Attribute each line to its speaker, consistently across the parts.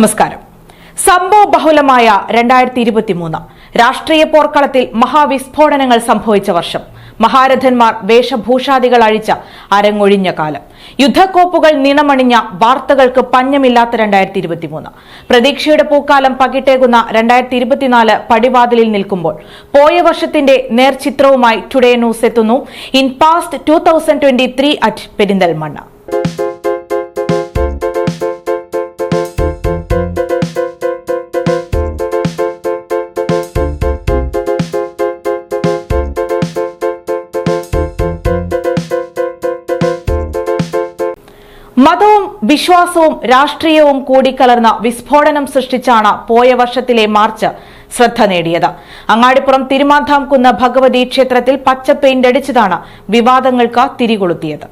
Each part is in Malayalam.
Speaker 1: നമസ്കാരം. സംഭവബഹുലമായ 2023 രാഷ്ട്രീയ പോർക്കളത്തിൽ മഹാവിസ്ഫോടനങ്ങൾ സംഭവിച്ച വർഷം. മഹാരഥന്മാർ വേഷഭൂഷാദികൾ അഴിച്ച അരങ്ങൊഴിഞ്ഞ കാലം. യുദ്ധക്കോപ്പുകൾ നിണമണിഞ്ഞ വാർത്തകൾക്ക് പഞ്ഞമില്ലാത്ത 2023. പ്രതീക്ഷയുടെ പൂക്കാലം പകിട്ടേകുന്ന 2024 പടിവാതിലിൽ നിൽക്കുമ്പോൾ പോയ വർഷത്തിന്റെ നേർചിത്രവുമായി ടുഡേ ന്യൂസ് എത്തുന്നു. In past 2023 at Perinthalmanna. മതവും വിശ്വാസവും രാഷ്ട്രീയവും കൂടിക്കലർന്ന വിസ്ഫോടനം സൃഷ്ടിച്ചാണ് പോയ വർഷത്തിലെ മാർച്ച് ശ്രദ്ധ നേടിയത്. അങ്ങാടിപ്പുറം തിരുമാന്ധാംകുന്ന് ഭഗവതി ക്ഷേത്രത്തിൽ പച്ച പെയിന്റ് അടിച്ചതാണ് വിവാദങ്ങൾക്ക് തിരികൊളുത്തിയത്.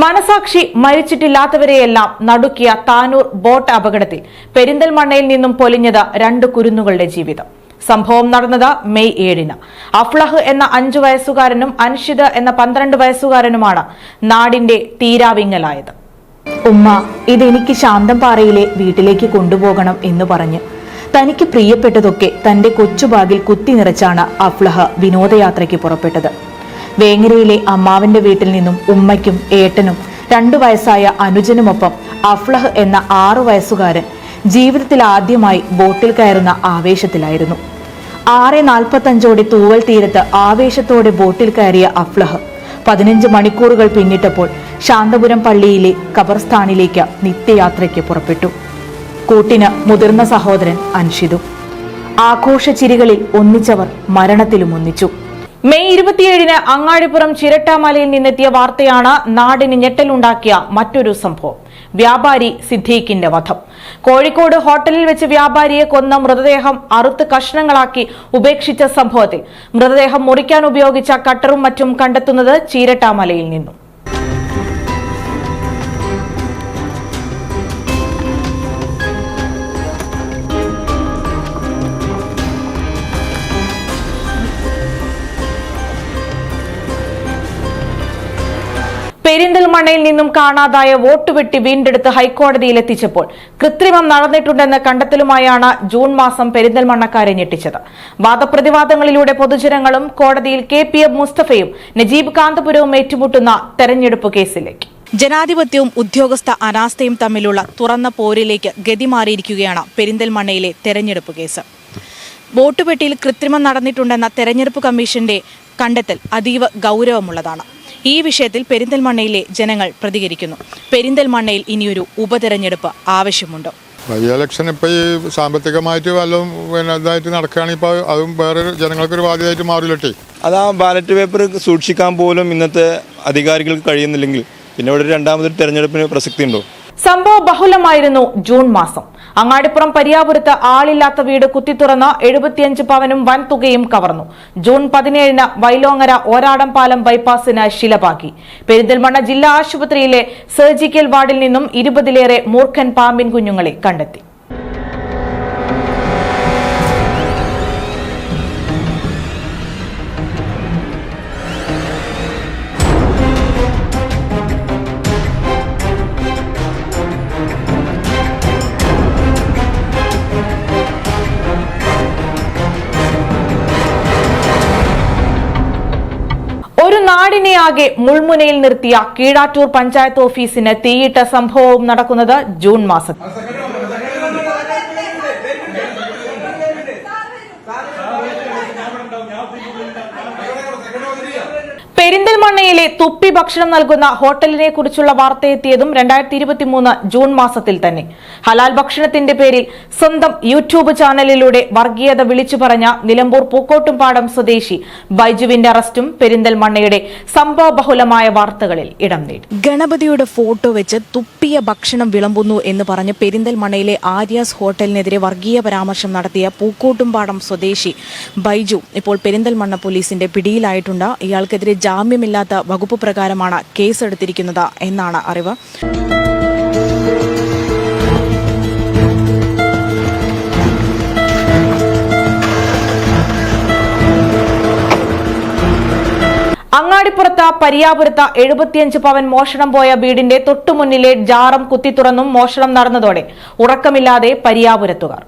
Speaker 1: മനസാക്ഷി മരിച്ചിട്ടില്ലാത്തവരെയെല്ലാം നടുക്കിയ താനൂർ ബോട്ട് അപകടത്തിൽ പെരിന്തൽമണ്ണയിൽ നിന്നും പൊലിഞ്ഞത് 2 കുരുന്നുകളുടെ ജീവിതം. സംഭവം നടന്നത് മെയ് 7. അഫ്ലഹ് എന്ന 5 വയസ്സുകാരനും അൻഷിദ് എന്ന 12 വയസ്സുകാരനുമാണ് നാടിന്റെ തീരാവിങ്ങലായത്. ഉമ്മ, ഇതെനിക്ക് ശാന്തംപാറയിലെ വീട്ടിലേക്ക് കൊണ്ടുപോകണം എന്ന് പറഞ്ഞ് തനിക്ക് പ്രിയപ്പെട്ടതൊക്കെ തന്റെ കൊച്ചുബാഗിൽ കുത്തി നിറച്ചാണ് അഫ്ലഹ് വിനോദയാത്രയ്ക്ക് പുറപ്പെട്ടത്. വേങ്ങരയിലെ അമ്മാവന്റെ വീട്ടിൽ നിന്നും ഉമ്മയ്ക്കും ഏട്ടനും 2 വയസ്സായ അനുജനുമൊപ്പം അഫ്ലഹ് എന്ന 6 വയസ്സുകാരൻ ജീവിതത്തിൽ ആദ്യമായി ബോട്ടിൽ കയറുന്ന ആവേശത്തിലായിരുന്നു. 6:45 തൂവൽ തീരത്ത് ആവേശത്തോടെ ബോട്ടിൽ കയറിയ അഫ്ലഹ് 15 മണിക്കൂറുകൾ പിന്നിട്ടപ്പോൾ ശാന്തപുരം പള്ളിയിലെ ഖബർസ്ഥാനിലേക്ക് നിത്യയാത്രയ്ക്ക് പുറപ്പെട്ടു. കൂട്ടിന് മുതിർന്ന സഹോദരൻ അൻഷിദും. ആഘോഷച്ചിരികളിൽ ഒന്നിച്ചവർ മരണത്തിലും ഒന്നിച്ചു. മെയ് 27 അങ്ങാടിപ്പുറം ചിരട്ടാമലയിൽ നിന്നെത്തിയ വാർത്തയാണ് നാടിന് ഞെട്ടലുണ്ടാക്കിയ മറ്റൊരു സംഭവം. വ്യാപാരി സിദ്ദീഖിന്റെ വധം. കോഴിക്കോട് ഹോട്ടലിൽ വെച്ച് വ്യാപാരിയെ കൊന്ന മൃതദേഹം അറുത്ത് കഷ്ണങ്ങളാക്കി ഉപേക്ഷിച്ച സംഭവത്തിൽ മൃതദേഹം മുറിക്കാൻ ഉപയോഗിച്ച കട്ടറും മറ്റും കണ്ടെത്തുന്നത് ചീരട്ടാമലയിൽ നിന്നും. പെരിന്തൽമണ്ണയിൽ നിന്നും കാണാതായ വോട്ട് വെട്ടി വീണ്ടെടുത്ത് ഹൈക്കോടതിയിൽ എത്തിച്ചപ്പോൾ കൃത്രിമം നടന്നിട്ടുണ്ടെന്ന കണ്ടെത്തലുമായാണ് ജൂൺ മാസം പെരിന്തൽമണ്ണക്കാരെ ഞെട്ടിച്ചത്. വാദപ്രതിവാദങ്ങളിലൂടെ പൊതുജനങ്ങളും കോടതിയിൽ KPM മുസ്തഫയും നജീബ് കാന്തപുരവും ഏറ്റുമുട്ടുന്ന തെരഞ്ഞെടുപ്പ് കേസിലേക്ക്. ജനാധിപത്യവും ഉദ്യോഗസ്ഥ അനാസ്ഥയും തമ്മിലുള്ള തുറന്ന പോരിലേക്ക് ഗതി മാറിയിരിക്കുകയാണ് പെരിന്തൽമണ്ണയിലെ തെരഞ്ഞെടുപ്പ് കേസ്. വോട്ട് പെട്ടിയിൽ കൃത്രിമം നടന്നിട്ടുണ്ടെന്ന തെരഞ്ഞെടുപ്പ് കമ്മീഷന്റെ കണ്ടെത്തൽ അതീവ ഗൗരവമുള്ളതാണ്. ഈ വിഷയത്തിൽ പെരിന്തൽമണ്ണയിലെ ജനങ്ങൾ പ്രതികരിക്കുന്നു. പെരിന്തൽമണ്ണയിൽ ഇനിയൊരു ഉപതെരഞ്ഞെടുപ്പ് ആവശ്യമുണ്ടോ?
Speaker 2: ഇലക്ഷൻ ഇപ്പോൾ ഈ സാമ്പത്തികമായിട്ട് വല്ലതും ഇതായിട്ട് നടക്കുകയാണെങ്കിൽ ഇപ്പോൾ അതും വേറെ ജനങ്ങൾക്കൊരു ബാധ്യതയായിട്ട് മാറില്ലട്ടെ.
Speaker 3: അത് ആ ബാലറ്റ് പേപ്പർ സൂക്ഷിക്കാൻ പോലും ഇന്നത്തെ അധികാരികൾക്ക് കഴിയുന്നില്ലെങ്കിൽ പിന്നെ ഇവിടെ രണ്ടാമതൊരു തെരഞ്ഞെടുപ്പിന് പ്രസക്തി ഉണ്ടോ?
Speaker 1: സംഭവ ബഹുലമായിരുന്നു ജൂൺ മാസം. അങ്ങാടിപ്പുറം പരിയാപുരത്ത് ആളില്ലാത്ത വീട് കുത്തിത്തുറന്ന് 75 പവനും വൻതുകയും കവർന്നു. ജൂൺ 17 വൈലോങ്ങര ഓരാടംപാലം ബൈപ്പാസിന് ശിലപാക്കി. പെരിന്തൽമണ്ണ ജില്ലാ ആശുപത്രിയിലെ സർജിക്കൽ വാർഡിൽ നിന്നും 20ലേറെ മൂർഖൻ പാമ്പിൻ കുഞ്ഞുങ്ങളെ കണ്ടെത്തി. ഒരു നാടിനെയാകെ മുൾമുനയിൽ നിർത്തിയ കീഴാറ്റൂർ പഞ്ചായത്ത് ഓഫീസിന് തീയിട്ട സംഭവവും നടക്കുന്നത് ജൂൺ മാസത്തിൽ. പെരിന്തൽമണ്ണയിലെ തുപ്പി ഭക്ഷണം നൽകുന്ന ഹോട്ടലിനെ കുറിച്ചുള്ള വാർത്തയെത്തിയതും 2023 ജൂൺ മാസത്തിൽ തന്നെ. ഹലാൽ ഭക്ഷണത്തിന്റെ പേരിൽ സ്വന്തം യൂട്യൂബ് ചാനലിലൂടെ വർഗീയത വിളിച്ചു പറഞ്ഞ നിലമ്പൂർ പൂക്കോട്ടുംപാടം സ്വദേശി ബൈജുവിന്റെ അറസ്റ്റും പെരിന്തൽമണ്ണയുടെ സംഭവബഹുലമായ വാർത്തകളിൽ ഇടം നേടി. ഗണപതിയുടെ ഫോട്ടോ വെച്ച് തുപ്പിയ ഭക്ഷണം വിളമ്പുന്നു എന്ന് പറഞ്ഞ് പെരിന്തൽമണ്ണയിലെ ആര്യാസ് ഹോട്ടലിനെതിരെ വർഗീയ പരാമർശം നടത്തിയ പൂക്കോട്ടുംപാടം സ്വദേശി ബൈജു ഇപ്പോൾ പെരിന്തൽമണ്ണ പോലീസിന്റെ പിടിയിലായിട്ടുണ്ട്. ഇയാൾക്കെതിരെ ജാമ്യമില്ലാത്ത വകുപ്പ് പ്രകാരമാണ് കേസെടുത്തിരിക്കുന്നത് എന്നാണ് അറിവ്. അങ്ങാടിപ്പുറത്ത് പരിയാപുരത്ത് 75 പവൻ മോഷണം പോയ വീടിന്റെ തൊട്ടുമുന്നിലെ ജാറം കുത്തിത്തുറന്നും മോഷണം നടന്നതോടെ ഉറക്കമില്ലാതെ പരിയാപുരത്തുകാർ.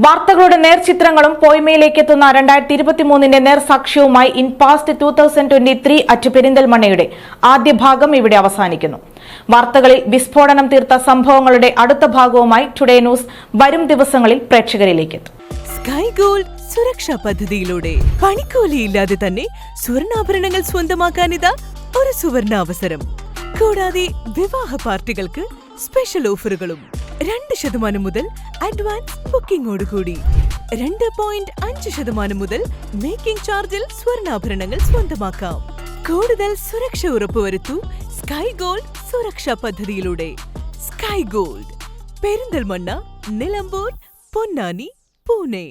Speaker 1: വാർത്തകളുടെ നേർചിത്രങ്ങളും പോയ്മയിലേക്ക് എത്തുന്ന 2023 നേർസാക്ഷ്യവുമായി ഇൻ പാസ്റ്റ് 2023 അറ്റ് പെരിന്തൽമണ്ണയുടെ ആദ്യ ഭാഗം ഇവിടെ അവസാനിക്കുന്നു. വാർത്തകളിൽ വിസ്ഫോടനം തീർത്ത സംഭവങ്ങളുടെ അടുത്ത ഭാഗവുമായി ടുഡേ ന്യൂസ് വരും ദിവസങ്ങളിൽ പ്രേക്ഷകരിലേക്ക് എത്തും.
Speaker 4: സ്കൈ ഗോൾഡ് സുരക്ഷാ പദ്ധതിയിലൂടെ പണിക്കൂലിയില്ലാതെ തന്നെ സ്വർണ്ണാഭരണങ്ങൾ സ്വന്തമാക്കാനിതാ ഒരു സുവർണാവസരം. കൂടാതെ വിവാഹ പാർട്ടികൾക്ക് സ്പെഷ്യൽ ഓഫറുകളും 2% മുതൽ അഡ്വാൻസ് ബുക്കിംഗോടുകൂടി 2.5% മുതൽ മേക്കിംഗ് ചാർജിൽ സ്വർണ്ണാഭരണങ്ങൾ സ്വന്തമാക്കാം. കൂടുതൽ സുരക്ഷ ഉറപ്പുവരുത്തൂ സ്കൈ ഗോൾഡ് സുരക്ഷാ പദ്ധതിയിലൂടെ. Sky gold Perinthalmanna, Nilambur, Ponnani, Pune.